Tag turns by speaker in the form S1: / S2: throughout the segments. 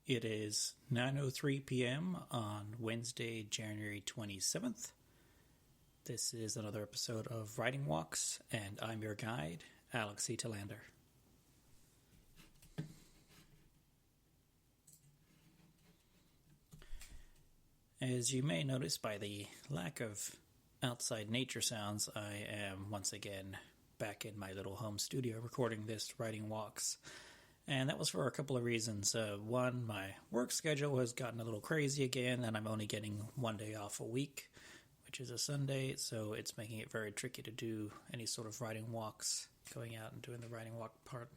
S1: It is 9:03 p.m. on Wednesday, January 27th. This is another episode of Writing Walks, and I'm your guide, Alex C. Talander. As you may notice by the lack of outside nature sounds, I am once again back in my little home studio recording this Writing Walks. And that was for a couple of reasons. One, my work schedule has gotten a little crazy again, and I'm only getting one day off a week, which is a Sunday, so it's making it very tricky to do any sort of writing walks, going out and doing the writing walk part.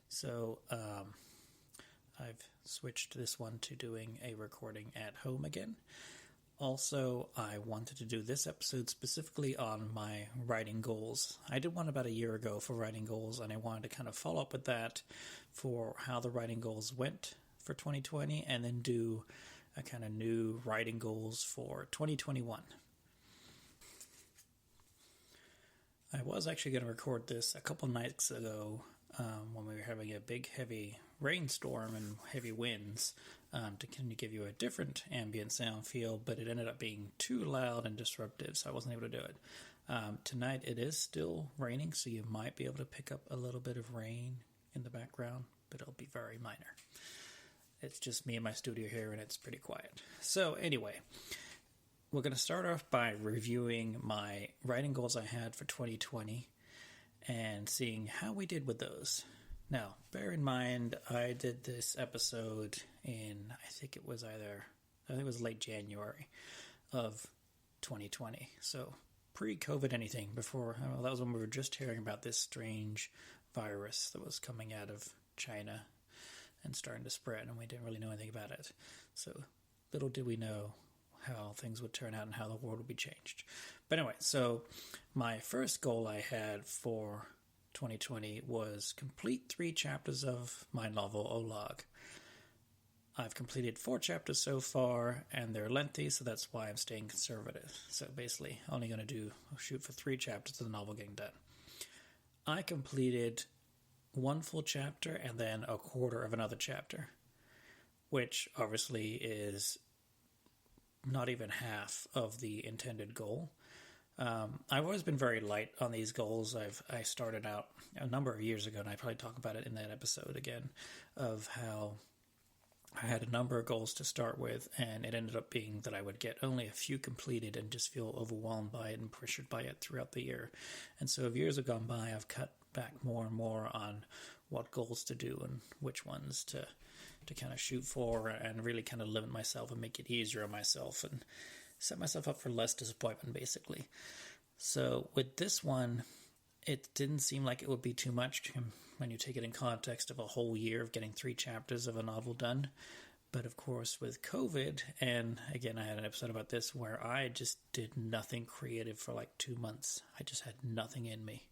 S1: So I've switched this one to doing a recording at home again. Also, I wanted to do this episode specifically on my writing goals. I did one about a year ago for writing goals, and I wanted to kind of follow up with that for how the writing goals went for 2020, and then do a kind of new writing goals for 2021. I was actually going to record this a couple nights ago when we were having a big, heavy rainstorm and heavy winds to kind of give you a different ambient sound feel, but it ended up being too loud and disruptive, so I wasn't able to do it. Tonight it is still raining, so you might be able to pick up a little bit of rain in the background, but it'll be very minor. It's just me in my studio here, and it's pretty quiet. So anyway, we're going to start off by reviewing my writing goals I had for 2020 and seeing how we did with those. Now, bear in mind, I did this episode in, I think it was late January of 2020. So pre-COVID anything, before, that was when we were just hearing about this strange virus that was coming out of China and starting to spread, and we didn't really know anything about it. So little did we know how things would turn out and how the world would be changed. But anyway, so my first goal I had for 2020 was complete 3 chapters of my novel Olog. I've completed 4 chapters so far, and they're lengthy, so that's why I'm staying conservative. So basically, only going to shoot for 3 chapters of the novel getting done. I completed 1 full chapter and then a quarter of another chapter, which obviously is not even half of the intended goal. I've always been very light on these goals. I started out a number of years ago, and I probably talk about it in that episode again, of how I had a number of goals to start with, and it ended up being that I would get only a few completed and just feel overwhelmed by it and pressured by it throughout the year. And so as years have gone by, I've cut back more and more on what goals to do and which ones to kind of shoot for, and really kind of limit myself and make it easier on myself and set myself up for less disappointment, basically. So with this one, it didn't seem like it would be too much when you take it in context of a whole year of getting 3 chapters of a novel done. But of course, with COVID, and again, I had an episode about this where I just did nothing creative for like 2 months. I just had nothing in me.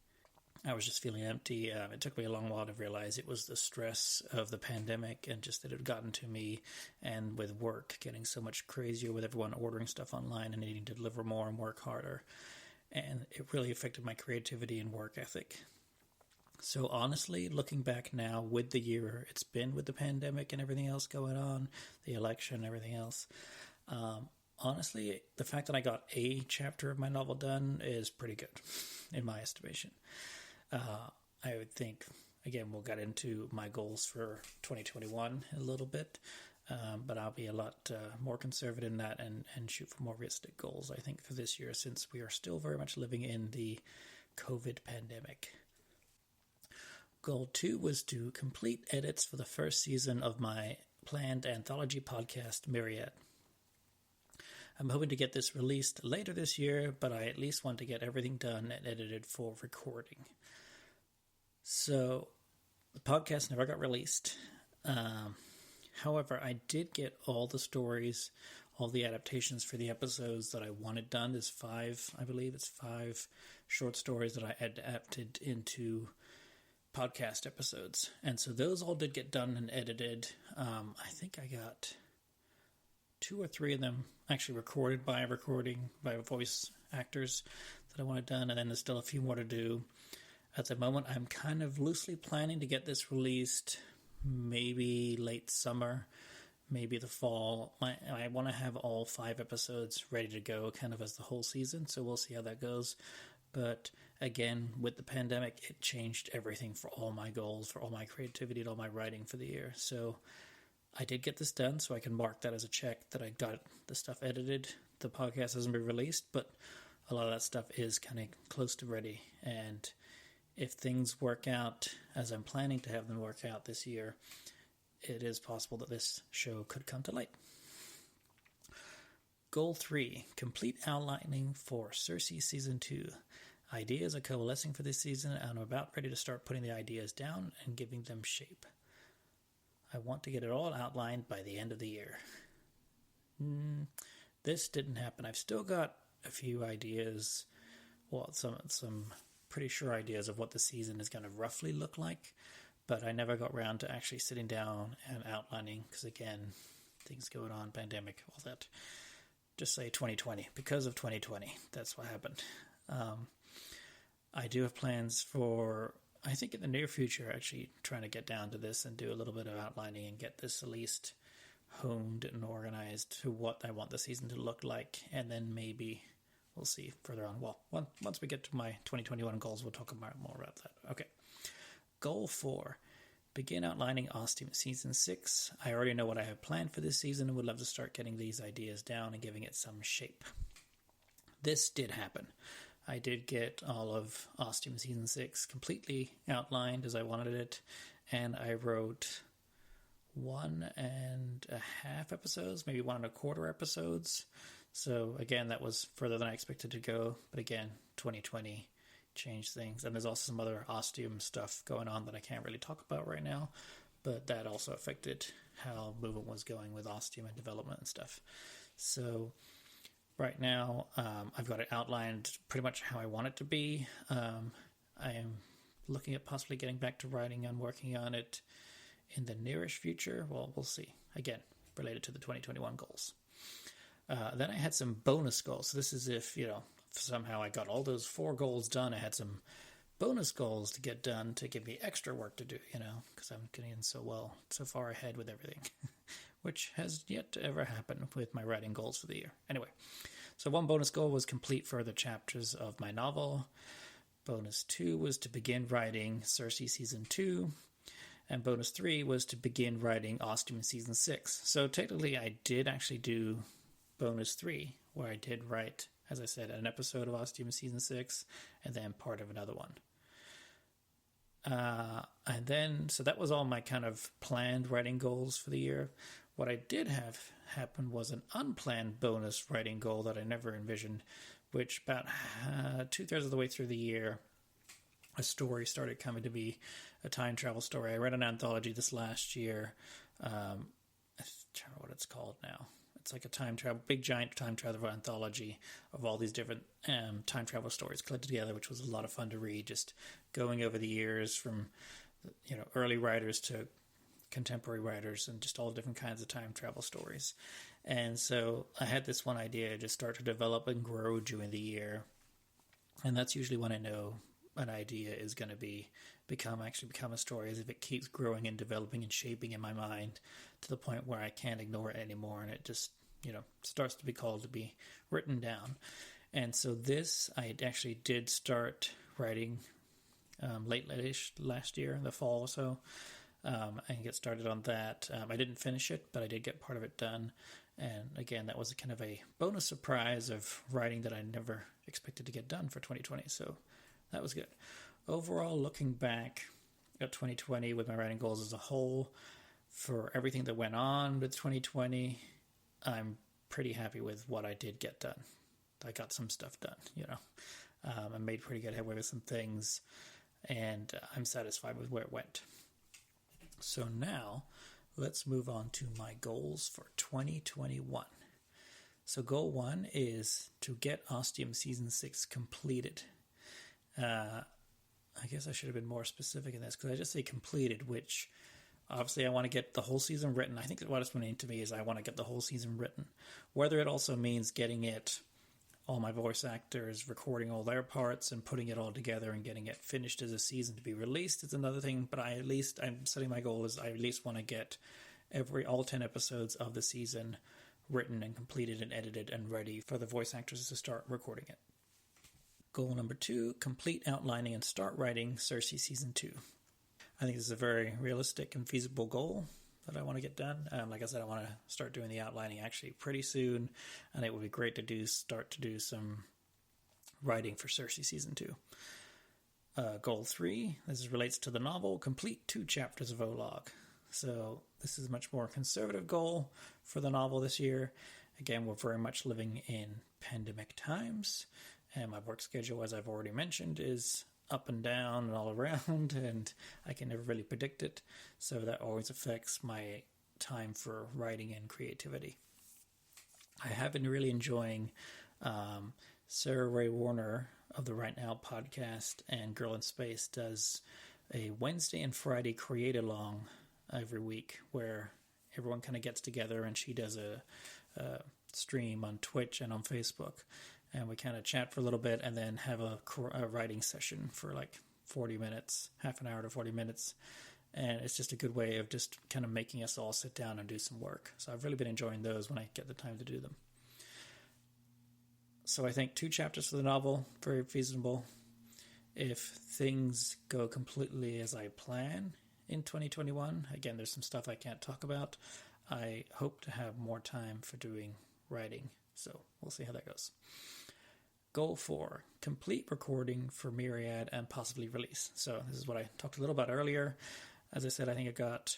S1: I was just feeling empty. It took me a long while to realize it was the stress of the pandemic and just that it had gotten to me, and with work getting so much crazier with everyone ordering stuff online and needing to deliver more and work harder. And it really affected my creativity and work ethic. So honestly, looking back now with the year it's been with the pandemic and everything else going on, the election and everything else, honestly, the fact that I got a chapter of my novel done is pretty good in my estimation. I would think, again, we'll get into my goals for 2021 a little bit, but I'll be a lot more conservative in that and shoot for more realistic goals, I think, for this year, since we are still very much living in the COVID pandemic. Goal 2 was to complete edits for the first season of my planned anthology podcast, Myriad. I'm hoping to get this released later this year, but I at least want to get everything done and edited for recording. So, the podcast never got released. However, I did get all the stories, all the adaptations for the episodes that I wanted done. There's 5, I believe it's 5 short stories that I adapted into podcast episodes. And so those all did get done and edited. I think I got 2 or 3 of them actually recorded by voice actors that I wanted done, and then there's still a few more to do. At the moment, I'm kind of loosely planning to get this released maybe late summer, maybe the fall. I want to have all 5 episodes ready to go kind of as the whole season, so we'll see how that goes. But again, with the pandemic, it changed everything for all my goals, for all my creativity, and all my writing for the year. So I did get this done, so I can mark that as a check that I got the stuff edited. The podcast hasn't been released, but a lot of that stuff is kind of close to ready. And if things work out as I'm planning to have them work out this year, it is possible that this show could come to light. Goal 3, complete outlining for Cersei Season 2. Ideas are coalescing for this season, and I'm about ready to start putting the ideas down and giving them shape. I want to get it all outlined by the end of the year. This didn't happen. I've still got a few ideas, well, some pretty sure ideas of what the season is going to roughly look like, but I never got around to actually sitting down and outlining, because again, things going on, pandemic, all that. Just say 2020, because of 2020, that's what happened. I do have plans for, I think in the near future, actually trying to get down to this and do a little bit of outlining and get this at least honed and organized to what I want the season to look like, and then maybe we'll see further on. Well, once we get to my 2021 goals, we'll talk more about that. Okay. Goal 4, begin outlining Ostium Season 6. I already know what I have planned for this season and would love to start getting these ideas down and giving it some shape. This did happen. I did get all of Ostium Season 6 completely outlined as I wanted it, and I wrote 1.5 episodes, maybe 1.25 episodes. So again, that was further than I expected to go, but again, 2020 changed things, and there's also some other Ostium stuff going on that I can't really talk about right now, but that also affected how movement was going with Ostium and development and stuff. So right now, I've got it outlined pretty much how I want it to be. I am looking at possibly getting back to writing and working on it in the nearish future. Well, we'll see. Again, related to the 2021 goals. Then I had some bonus goals. So this is if somehow I got all those 4 goals done. I had some bonus goals to get done to give me extra work to do, because I'm getting so far ahead with everything, which has yet to ever happen with my writing goals for the year. Anyway, so one bonus goal was complete further chapters of my novel. Bonus 2 was to begin writing Cersei Season 2. And bonus 3 was to begin writing Ostium Season 6. So technically I did actually do bonus 3, where I did write, as I said, an episode of Ostium Season 6, and then part of another one. And then, so that was all my kind of planned writing goals for the year. What I did have happen was an unplanned bonus writing goal that I never envisioned, which about 2/3 of the way through the year, a story started coming to be, a time travel story. I read an anthology this last year. I don't know what it's called now. It's like a big giant time travel anthology of all these different time travel stories collected together, which was a lot of fun to read, just going over the years from early writers to contemporary writers and just all different kinds of time travel stories. And so I had this one idea just start to develop and grow during the year. And that's usually when I know an idea is going to become a story, as if it keeps growing and developing and shaping in my mind to the point where I can't ignore it anymore, and it just starts to be called to be written down. And so this I actually did start writing late-ish last year, the fall or so, and get started on that. I didn't finish it, but I did get part of it done. And again, that was kind of a bonus surprise of writing that I never expected to get done for 2020. So that was good. Overall, looking back at 2020 with my writing goals as a whole, for everything that went on with 2020, I'm pretty happy with what I did get done. I got some stuff done, I made pretty good headway with some things, and I'm satisfied with where it went. So now, let's move on to my goals for 2021. So goal 1 is to get Ostium Season 6 completed. I guess I should have been more specific in this, because I just say completed, which obviously I want to get the whole season written. I think that what it's meaning to me is I want to get the whole season written. Whether it also means getting all my voice actors, recording all their parts and putting it all together and getting it finished as a season to be released is another thing, but I'm setting my goal as I at least want to get all 10 episodes of the season written and completed and edited and ready for the voice actors to start recording it. Goal number 2, complete outlining and start writing Cersei Season 2. I think this is a very realistic and feasible goal that I want to get done. Like I said, I want to start doing the outlining actually pretty soon, and it would be great to start to do some writing for Cersei Season 2. Goal 3, this relates to the novel, complete 2 chapters of Olog. So this is a much more conservative goal for the novel this year. Again, we're very much living in pandemic times, and my work schedule, as I've already mentioned, is up and down and all around, and I can never really predict it. So that always affects my time for writing and creativity. I have been really enjoying Sarah Ray Warner of the Right Now podcast, and Girl in Space does a Wednesday and Friday create-along every week where everyone kind of gets together, and she does a stream on Twitch and on Facebook, and we kind of chat for a little bit and then have a writing session for like 40 minutes, half an hour to 40 minutes. And it's just a good way of just kind of making us all sit down and do some work. So I've really been enjoying those when I get the time to do them. So I think 2 chapters for the novel, very feasible. If things go completely as I plan in 2021, again, there's some stuff I can't talk about. I hope to have more time for doing writing. So we'll see how that goes. Goal 4, complete recording for Myriad and possibly release. So this is what I talked a little about earlier. As I said, I think I got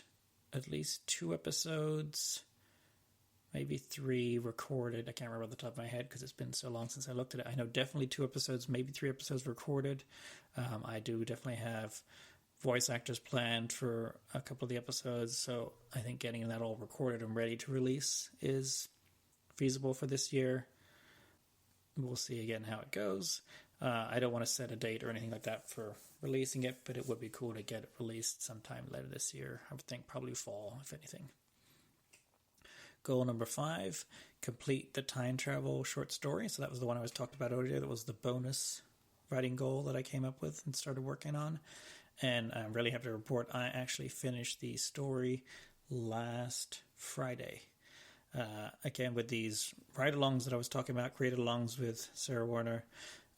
S1: at least 2 episodes, maybe 3 recorded. I can't remember off the top of my head because it's been so long since I looked at it. I know definitely 2 episodes, maybe 3 episodes recorded. I do definitely have voice actors planned for a couple of the episodes. So I think getting that all recorded and ready to release is feasible for this year. We'll see again how it goes. I don't want to set a date or anything like that for releasing it, but it would be cool to get it released sometime later this year. I would think probably fall, if anything. Goal number 5, complete the time travel short story. So that was the one I was talking about earlier. That was the bonus writing goal that I came up with and started working on. And I'm really happy to report I actually finished the story last Friday. Again, with these ride-alongs that I was talking about, create-alongs with Sarah Warner,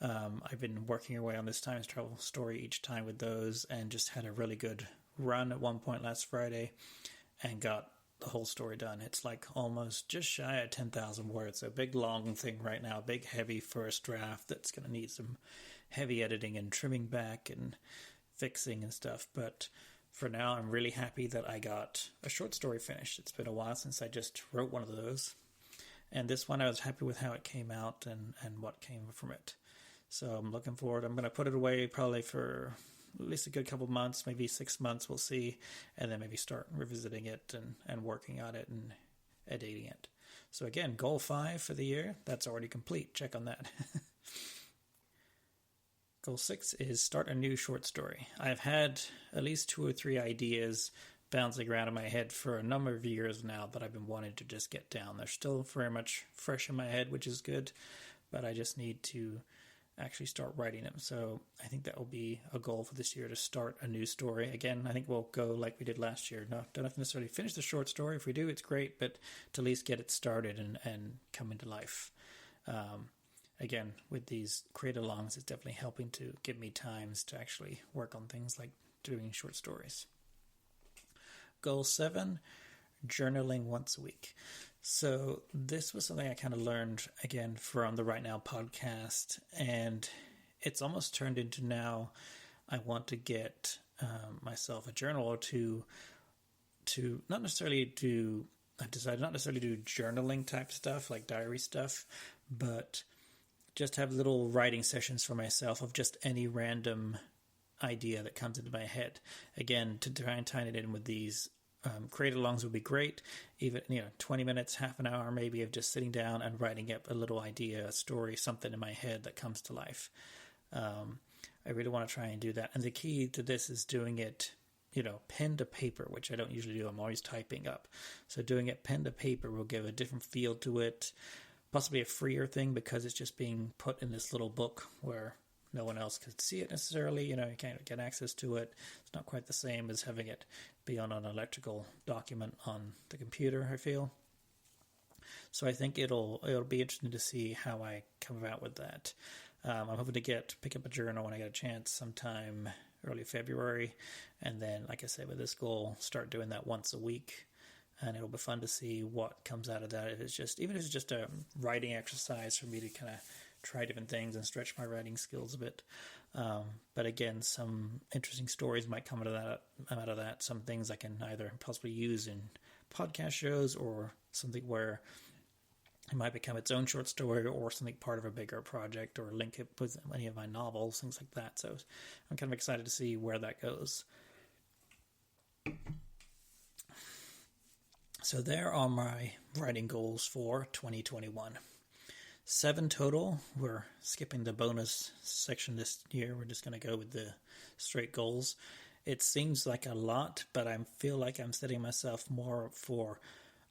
S1: I've been working away on this time travel story each time with those, and just had a really good run at one point last Friday and got the whole story done. It's like almost just shy of 10,000 words. A big long thing right now, big heavy first draft that's going to need some heavy editing and trimming back and fixing and stuff. But for now, I'm really happy that I got a short story finished. It's been a while since I just wrote one of those. And this one, I was happy with how it came out and what came from it. So I'm looking forward. I'm going to put it away probably for at least a good couple months, maybe 6 months, we'll see. And then maybe start revisiting it and working on it and editing it. So again, goal 5 for the year, that's already complete. Check on that. Goal 6 is start a new short story. I've had at least 2 or 3 ideas bouncing around in my head for a number of years now that I've been wanting to just get down. They're still very much fresh in my head, which is good, but I just need to actually start writing them. So I think that will be a goal for this year, to start a new story. Again, I think we'll go like we did last year. No, don't have to necessarily finish the short story. If we do, it's great, but to at least get it started and come into life. Again, with these create-alongs, it's definitely helping to give me times to actually work on things like doing short stories. Goal 7, journaling once a week. So this was something I kind of learned, again, from the Right Now podcast, and it's almost turned into now I want to get myself a journal or two to not necessarily do, I've decided not necessarily do journaling type stuff, like diary stuff, but just have little writing sessions for myself of just any random idea that comes into my head. Again, to try and tie it in with these create-alongs would be great. Even 20 minutes, half an hour maybe, of just sitting down and writing up a little idea, a story, something in my head that comes to life. I really want to try and do that. And the key to this is doing it, pen to paper, which I don't usually do. I'm always typing up. So doing it pen to paper will give a different feel to it. Possibly a freer thing because it's just being put in this little book where no one else could see it necessarily. You can't get access to it. It's not quite the same as having it be on an electrical document on the computer, I feel. So I think it'll be interesting to see how I come about with that. I'm hoping to pick up a journal when I get a chance sometime early February, and then, like I said, with this goal, start doing that once a week, and it'll be fun to see what comes out of that. Even if it's just a writing exercise for me to kind of try different things and stretch my writing skills a bit. But again, some interesting stories might come out of that. Some things I can either possibly use in podcast shows, or something where it might become its own short story, or something part of a bigger project, or link it with any of my novels, things like that. So I'm kind of excited to see where that goes. So there are my writing goals for 2021. 7 total. We're skipping the bonus section this year. We're just going to go with the straight goals. It seems like a lot, but I feel like I'm setting myself more for,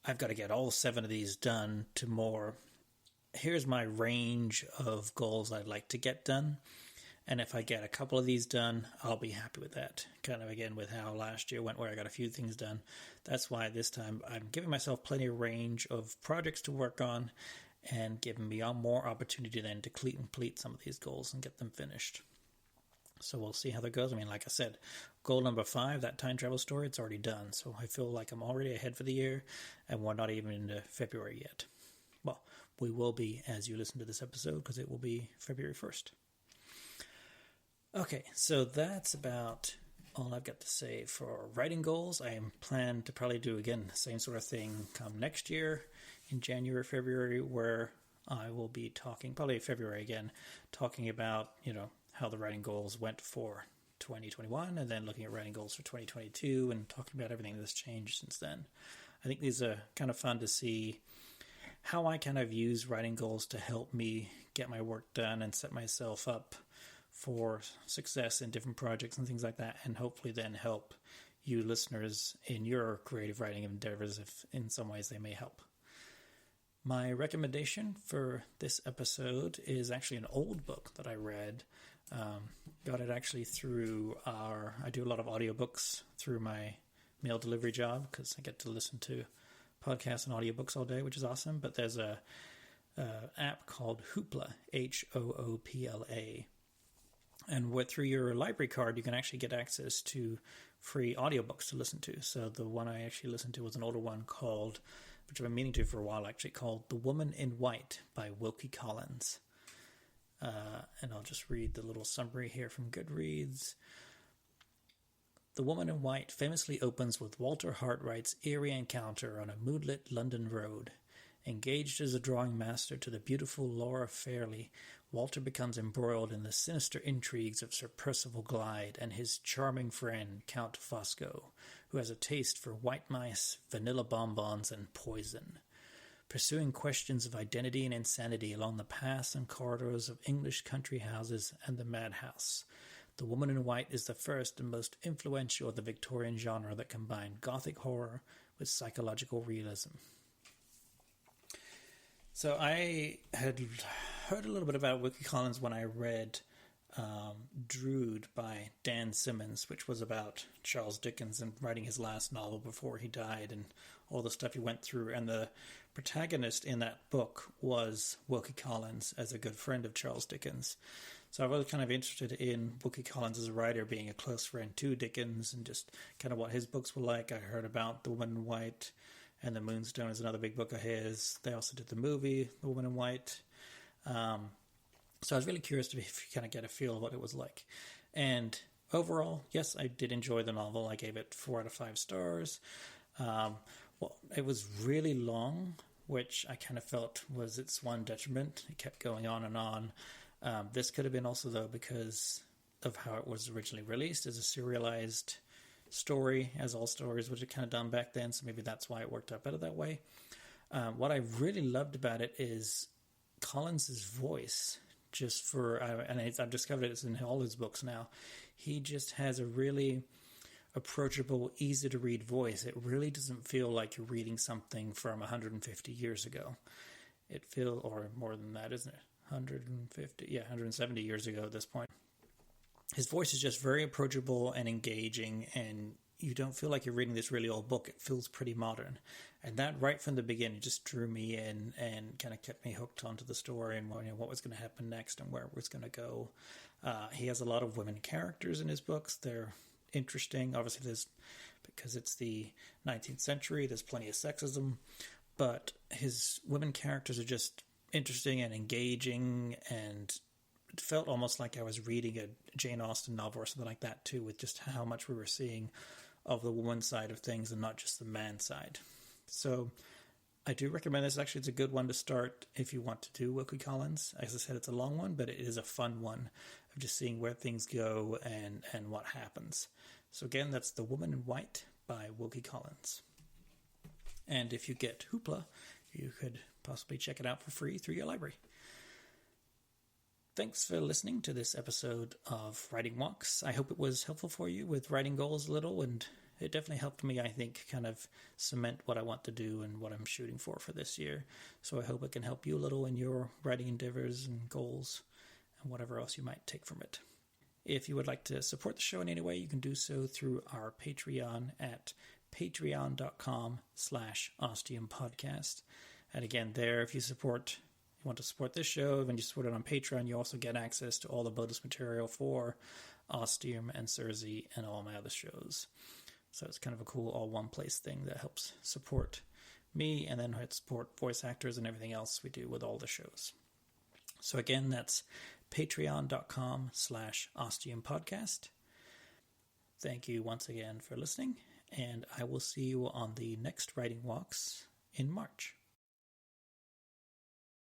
S1: I've got to get all 7 of these done, to more, here's my range of goals I'd like to get done. And if I get a couple of these done, I'll be happy with that. Kind of again with how last year went, where I got a few things done. That's why this time I'm giving myself plenty of range of projects to work on, and giving me more opportunity then to complete some of these goals and get them finished. So we'll see how that goes. I mean, like I said, goal number 5, that time travel story, it's already done. So I feel like I'm already ahead for the year, and we're not even into February yet. Well, we will be as you listen to this episode, because it will be February 1st. Okay, so that's about all I've got to say for writing goals. I am planning to probably do, again, the same sort of thing come next year in January, February, where I will be talking, probably February again, talking about, how the writing goals went for 2021, and then looking at writing goals for 2022 and talking about everything that's changed since then. I think these are kind of fun to see how I kind of use writing goals to help me get my work done and set myself up for success in different projects and things like that, and hopefully then help you listeners in your creative writing endeavors if in some ways they may help. My recommendation for this episode is actually an old book that I read. Got it actually through I do a lot of audiobooks through my mail delivery job, because I get to listen to podcasts and audiobooks all day, which is awesome. But there's a app called Hoopla, Hoopla. And through your library card, you can actually get access to free audiobooks to listen to. So the one I actually listened to was an older one which I've been meaning to for a while actually, called The Woman in White by Wilkie Collins. And I'll just read the little summary here from Goodreads. The Woman in White famously opens with Walter Hartwright's eerie encounter on a moonlit London road. Engaged as a drawing master to the beautiful Laura Fairley, Walter becomes embroiled in the sinister intrigues of Sir Percival Glyde and his charming friend, Count Fosco, who has a taste for white mice, vanilla bonbons, and poison. Pursuing questions of identity and insanity along the paths and corridors of English country houses and the madhouse, The Woman in White is the first and most influential of the Victorian genre that combined Gothic horror with psychological realism. So I had heard a little bit about Wilkie Collins when I read Drood by Dan Simmons, which was about Charles Dickens and writing his last novel before he died and all the stuff he went through. And the protagonist in that book was Wilkie Collins, as a good friend of Charles Dickens. So I was kind of interested in Wilkie Collins as a writer, being a close friend to Dickens, and just kind of what his books were like. I heard about The Woman in White, and The Moonstone is another big book of his. They also did the movie, The Woman in White. So I was really curious to kind of get a feel of what it was like. And overall, yes, I did enjoy the novel. I gave it 4 out of 5 stars. Well, it was really long, which I kind of felt was its one detriment. It kept going on and on. This could have been also, though, because of how it was originally released as a serialized story, as all stories were kind of done back then, so maybe that's why it worked out better that way. What I really loved about it is Collins' voice. And I've discovered it's in all his books now. He just has a really approachable, easy to read voice. It really doesn't feel like you're reading something from 150 years ago. Or more than that, isn't it? 170 years ago at this point. His voice is just very approachable and engaging, and you don't feel like you're reading this really old book. It feels pretty modern. And that right from the beginning just drew me in and kind of kept me hooked onto the story and what was going to happen next and where it was going to go. He has a lot of women characters in his books. They're interesting. Obviously, because it's the 19th century, there's plenty of sexism, but his women characters are just interesting and engaging, and it felt almost like I was reading a Jane Austen novel or something like that too, with just how much we were seeing of the woman side of things and not just the man side. So I do recommend this. Actually, it's a good one to start if you want to do Wilkie Collins. As I said, it's a long one, but it is a fun one of just seeing where things go and what happens. So again, that's The Woman in White by Wilkie Collins. And if you get Hoopla, you could possibly check it out for free through your library. Thanks for listening to this episode of Writing Walks. I hope it was helpful for you with writing goals a little, and it definitely helped me, I think, kind of cement what I want to do and what I'm shooting for this year. So I hope it can help you a little in your writing endeavors and goals and whatever else you might take from it. If you would like to support the show in any way, you can do so through our Patreon at patreon.com/ostiumpodcast. And again, there, if you want to support this show, when you support it on Patreon, you also get access to all the bonus material for Ostium and Cersei and all my other shows. So it's kind of a cool all one place thing that helps support me and then helps support voice actors and everything else we do with all the shows. So again, that's patreon.com/ostiumpodcast. Thank you once again for listening, and I will see you on the next Writing Walks in March.